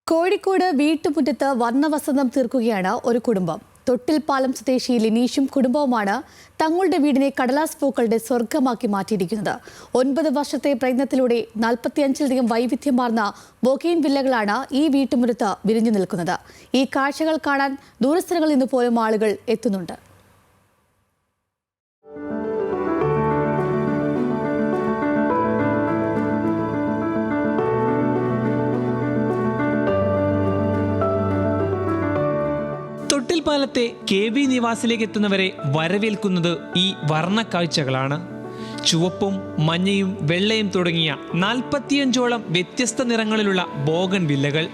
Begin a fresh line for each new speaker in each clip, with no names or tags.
കോഴിക്കോട് വീട്ടുമുറ്റത്ത് വർണ്ണവസന്തം തീർക്കുകയാണ് ഒരു കുടുംബം. തൊട്ടിൽപ്പാലം സ്വദേശി ലിനീഷും കുടുംബവുമാണ് തങ്ങളുടെ വീടിനെ കടലാസ് പൂക്കളുടെ സ്വർഗമാക്കി മാറ്റിയിരിക്കുന്നത്. 9 വർഷത്തെ പ്രയത്നത്തിലൂടെ 45-ലധികം വൈവിധ്യമാർന്ന ബൊക്കെയിൻ വില്ലകളാണ് ഈ വീട്ടുമുറ്റത്ത് വിരിഞ്ഞു നിൽക്കുന്നത്. ഈ കാഴ്ചകൾ കാണാൻ ദൂരസ്ഥലങ്ങളിൽ നിന്ന് പോലും ആളുകൾ എത്തുന്നുണ്ട്.
തൊട്ടിൽപ്പാലത്തെ KB നിവാസിലേക്ക് എത്തുന്നവരെ വരവേൽക്കുന്നത് ഈ വർണ്ണക്കാഴ്ചകളാണ്. ചുവപ്പും മഞ്ഞയും വെള്ളയും തുടങ്ങിയ 45ഓളം വ്യത്യസ്ത നിറങ്ങളിലുള്ള ബോഗൺ വില്ലകൾ.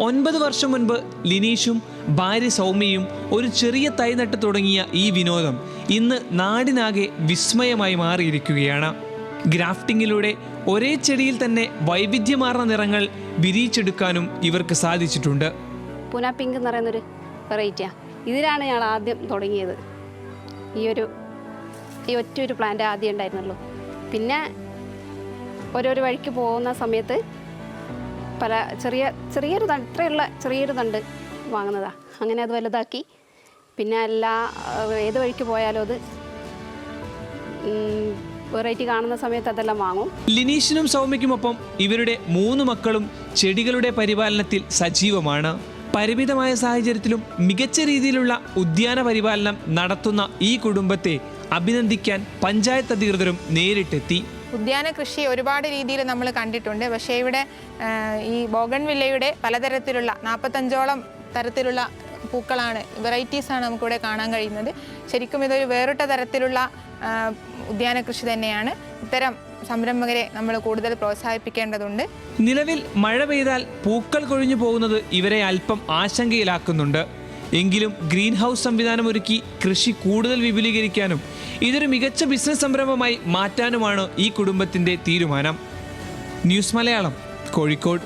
9 വർഷം മുൻപ് ലിനീഷും ഭാര്യ സൗമ്യയും ഒരു ചെറിയ തൈ നട്ട് തുടങ്ങിയ ഈ വിനോദം ഇന്ന് നാടിനാകെ വിസ്മയമായി മാറിയിരിക്കുകയാണ്. ഗ്രാഫ്റ്റിങ്ങിലൂടെ ഒരേ ചെടിയിൽ തന്നെ വൈവിധ്യമാർന്ന നിറങ്ങൾ വിരിയിച്ചെടുക്കാനും ഇവർക്ക് സാധിച്ചിട്ടുണ്ട്.
പൂന പിങ്ക് എന്ന് പറയുന്നൊരു വെറൈറ്റിയാണ്. ഇതിലാണ് ഞങ്ങൾ ആദ്യം തുടങ്ങിയത്. ഈ ഒറ്റൊരു പ്ലാന്റ് ആദ്യം ഉണ്ടായിരുന്നല്ലോ. പിന്നെ ഓരോരോ വഴിക്ക് പോകുന്ന സമയത്ത് പല ചെറിയൊരു തണ്ട്, ഇത്രയുള്ള ചെറിയൊരു തണ്ട് വാങ്ങുന്നതാണ്. അങ്ങനെ അത് വലുതാക്കി പിന്നെ ഏത് വഴിക്ക് പോയാലും അത് വെറൈറ്റി കാണുന്ന സമയത്ത് അതെല്ലാം വാങ്ങും.
ലിനീഷിനും സൗമ്യയ്ക്കുമൊപ്പം ഇവരുടെ 3 മക്കളും ചെടികളുടെ പരിപാലനത്തിൽ സജീവമാണ്. പരിമിതമായ സാഹചര്യത്തിലും മികച്ച രീതിയിലുള്ള ഉദ്യാന പരിപാലനം നടത്തുന്ന ഈ കുടുംബത്തെ അഭിനന്ദിക്കാൻ പഞ്ചായത്ത് അധികൃതരും നേരിട്ടെത്തി.
ഉദ്യാന കൃഷി ഒരുപാട് രീതിയിൽ നമ്മൾ കണ്ടിട്ടുണ്ട്. പക്ഷേ ഇവിടെ ഈ ബോഗൺവില്ലയുടെ പലതരത്തിലുള്ള 45ഓളം തരത്തിലുള്ള പൂക്കളാണ്, വെറൈറ്റീസാണ് നമുക്കിവിടെ കാണാൻ കഴിയുന്നത്. ശരിക്കും ഇതൊരു വേറിട്ട തരത്തിലുള്ള ഉദ്യാന കൃഷി തന്നെയാണ്. ഇത്തരം സംരംഭകരെ നമ്മൾ കൂടുതൽ പ്രോത്സാഹിപ്പിക്കേണ്ടതുണ്ട്.
നിലവിൽ മഴ പെയ്താൽ പൂക്കൾ കൊഴിഞ്ഞു പോകുന്നത് ഇവരെ അല്പം ആശങ്കയിലാക്കുന്നുണ്ട്. എങ്കിലും ഗ്രീൻ ഹൗസ് സംവിധാനം ഒരുക്കി കൃഷി കൂടുതൽ വിപുലീകരിക്കാനും ഇതൊരു മികച്ച ബിസിനസ് സംരംഭമായി മാറ്റാനുമാണ് ഈ കുടുംബത്തിന്റെ തീരുമാനം. ന്യൂസ് മലയാളം, കോഴിക്കോട്.